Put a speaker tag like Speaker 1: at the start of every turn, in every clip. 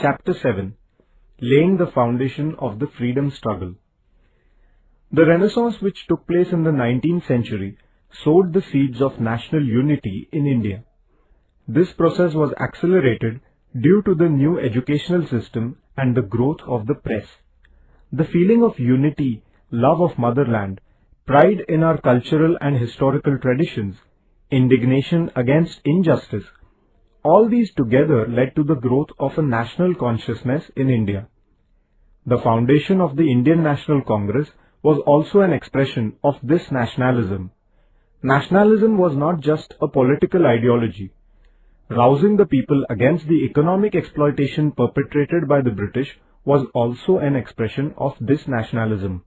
Speaker 1: Chapter 7. Laying the Foundation of the Freedom Struggle. The Renaissance which took place in the 19th century sowed the seeds of national unity in India. This process was accelerated due to the new educational system and the growth of the press. The feeling of unity, love of motherland, pride in our cultural and historical traditions, indignation against injustice, all these together led to the growth of a national consciousness in India. The foundation of the Indian National Congress was also an expression of this nationalism. Nationalism was not just a political ideology. Rousing the people against the economic exploitation perpetrated by the British was also an expression of this nationalism.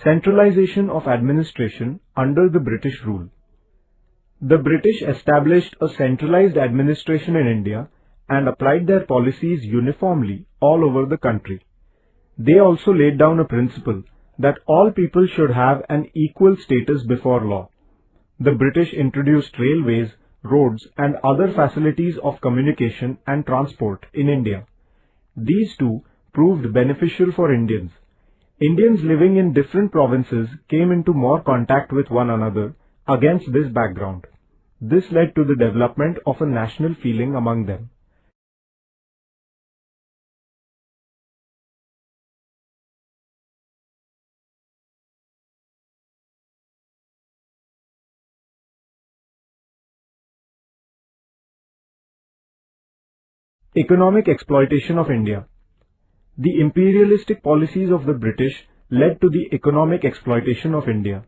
Speaker 1: Centralization of administration under the British rule. The British established a centralized administration in India and applied their policies uniformly all over the country. They also laid down a principle that all people should have an equal status before law. The British introduced railways, roads and other facilities of communication and transport in India. These too proved beneficial for Indians. Indians living in different provinces came into more contact with one another against this background. This led to the development of a national feeling among them. Economic exploitation of India. The imperialistic policies of the British led to the economic exploitation of India.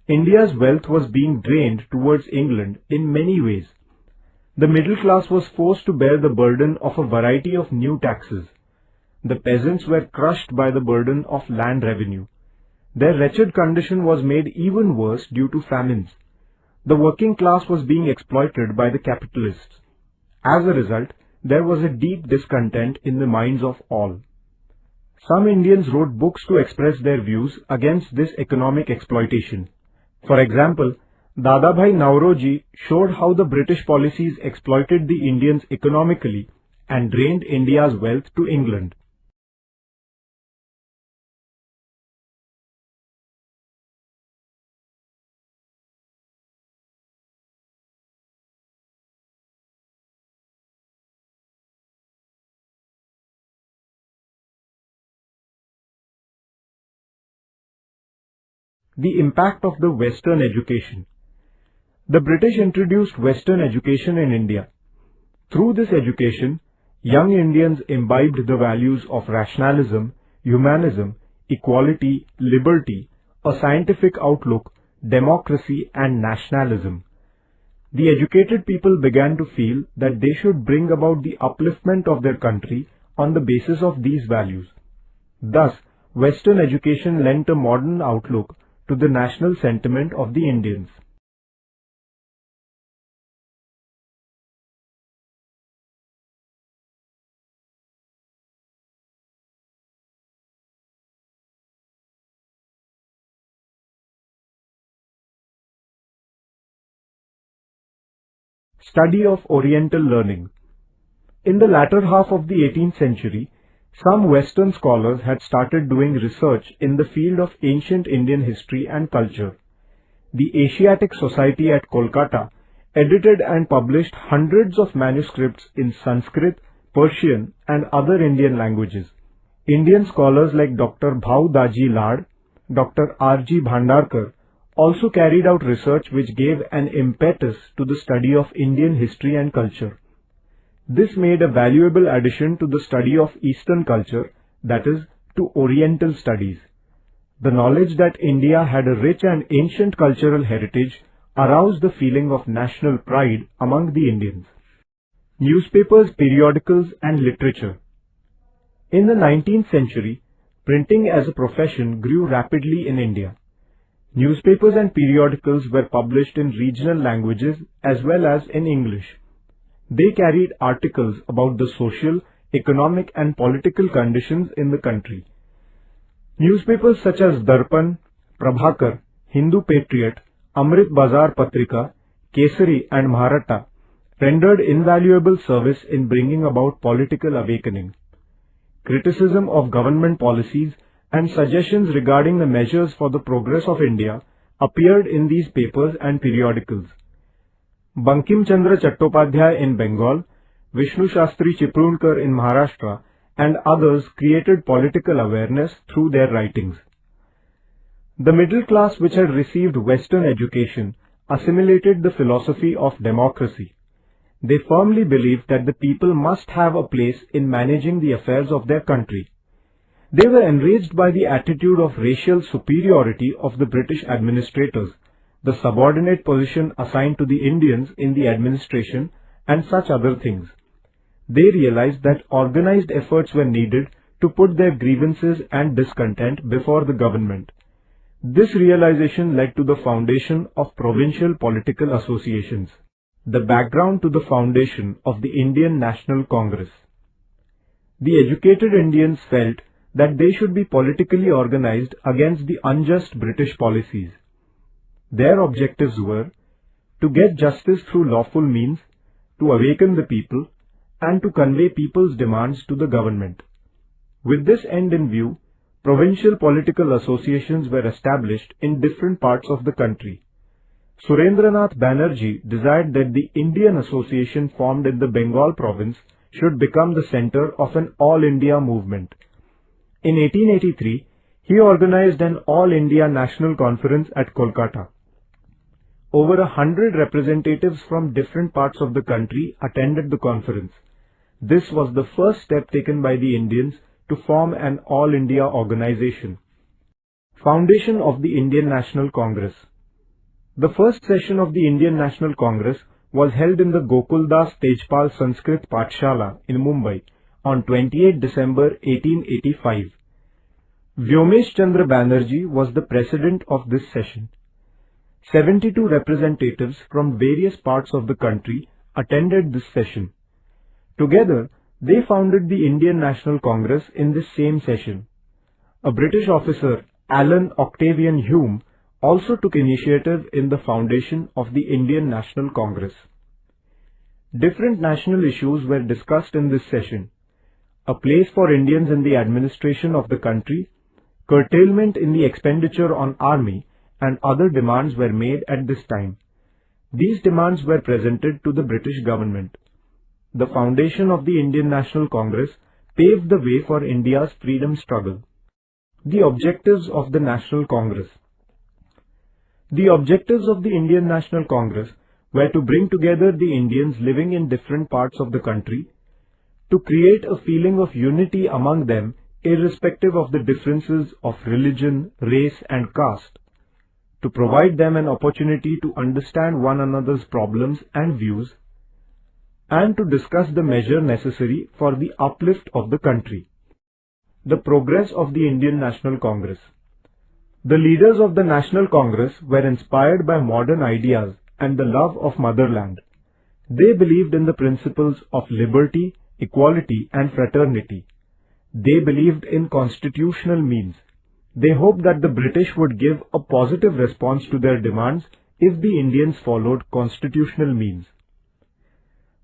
Speaker 1: India's wealth was being drained towards England in many ways. The middle class was forced to bear the burden of a variety of new taxes. The peasants were crushed by the burden of land revenue. Their wretched condition was made even worse due to famines. The working class was being exploited by the capitalists. As a result, there was a deep discontent in the minds of all. Some Indians wrote books to express their views against this economic exploitation. For example, Dadabhai Naoroji showed how the British policies exploited the Indians economically and drained India's wealth to England. The impact of the Western education. The British introduced Western education in India. Through this education, young Indians imbibed the values of rationalism, humanism, equality, liberty, a scientific outlook, democracy and nationalism. The educated people began to feel that they should bring about the upliftment of their country on the basis of these values. Thus, Western education lent a modern outlook to the national sentiment of the Indians. Study of Oriental learning. In the latter half of the 18th century, some Western scholars had started doing research in the field of ancient Indian history and culture. The Asiatic Society at Kolkata edited and published hundreds of manuscripts in Sanskrit, Persian and other Indian languages. Indian scholars like Dr. Bhau Daji Lad, Dr. R.G. Bhandarkar also carried out research which gave an impetus to the study of Indian history and culture. This made a valuable addition to the study of Eastern culture, that is, to Oriental studies. The knowledge that India had a rich and ancient cultural heritage aroused the feeling of national pride among the Indians. Newspapers, periodicals and literature. In the 19th century, printing as a profession grew rapidly in India. Newspapers and periodicals were published in regional languages as well as in English. They carried articles about the social, economic and political conditions in the country. Newspapers such as Darpan, Prabhakar, Hindu Patriot, Amrit Bazar Patrika, Kesari and Maratha rendered invaluable service in bringing about political awakening. Criticism of government policies and suggestions regarding the measures for the progress of India appeared in these papers and periodicals. Bankim Chandra Chattopadhyay in Bengal, Vishnu Shastri Chiplunkar in Maharashtra and others created political awareness through their writings. The middle class, which had received Western education, assimilated the philosophy of democracy. They firmly believed that the people must have a place in managing the affairs of their country. They were enraged by the attitude of racial superiority of the British administrators, the subordinate position assigned to the Indians in the administration, and such other things. They realized that organized efforts were needed to put their grievances and discontent before the government. This realization led to the foundation of provincial political associations. The background to the foundation of the Indian National Congress. The educated Indians felt that they should be politically organized against the unjust British policies. Their objectives were to get justice through lawful means, to awaken the people, and to convey people's demands to the government. With this end in view, provincial political associations were established in different parts of the country. Surendranath Banerjee desired that the Indian Association formed in the Bengal province should become the center of an all-India movement. In 1883, he organized an all-India national conference at Kolkata. Over 100 representatives from different parts of the country attended the conference. This was the first step taken by the Indians to form an all-India organization. Foundation of the Indian National Congress. The first session of the Indian National Congress was held in the Gokuldas Tejpal Sanskrit Pathshala in Mumbai on 28 December 1885. Vyomesh Chandra Banerjee was the president of this session. 72 representatives from various parts of the country attended this session. Together, they founded the Indian National Congress in this same session. A British officer, Alan Octavian Hume, also took initiative in the foundation of the Indian National Congress. Different national issues were discussed in this session. A place for Indians in the administration of the country, curtailment in the expenditure on army, and other demands were made at this time. These demands were presented to the British government. The foundation of the Indian National Congress paved the way for India's freedom struggle. The objectives of the National Congress. The objectives of the Indian National Congress were to bring together the Indians living in different parts of the country, to create a feeling of unity among them irrespective of the differences of religion, race and caste, to provide them an opportunity to understand one another's problems and views, and to discuss the measure necessary for the uplift of the country. The progress of the Indian National Congress. The leaders of the National Congress were inspired by modern ideas and the love of motherland. They believed in the principles of liberty, equality and fraternity. They believed in constitutional means. They hoped that the British would give a positive response to their demands if the Indians followed constitutional means.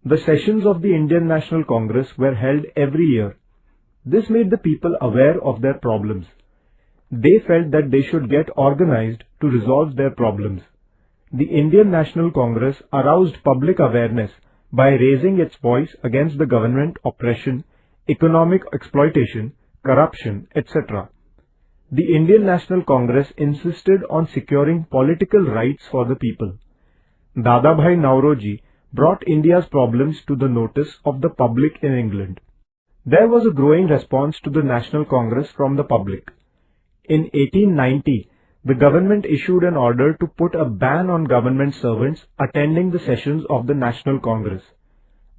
Speaker 1: The sessions of the Indian National Congress were held every year. This made the people aware of their problems. They felt that they should get organized to resolve their problems. The Indian National Congress aroused public awareness by raising its voice against the government oppression, economic exploitation, corruption, etc. The Indian National Congress insisted on securing political rights for the people. Dadabhai Nauroji brought India's problems to the notice of the public in England. There was a growing response to the National Congress from the public. In 1890, the government issued an order to put a ban on government servants attending the sessions of the National Congress.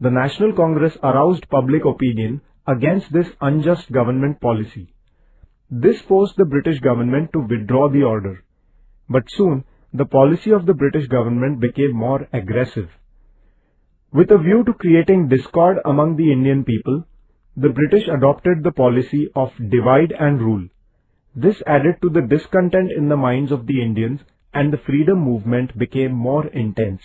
Speaker 1: The National Congress aroused public opinion against this unjust government policy. This forced the British government to withdraw the order. But soon, the policy of the British government became more aggressive. With a view to creating discord among the Indian people, the British adopted the policy of divide and rule. This added to the discontent in the minds of the Indians, and the freedom movement became more intense.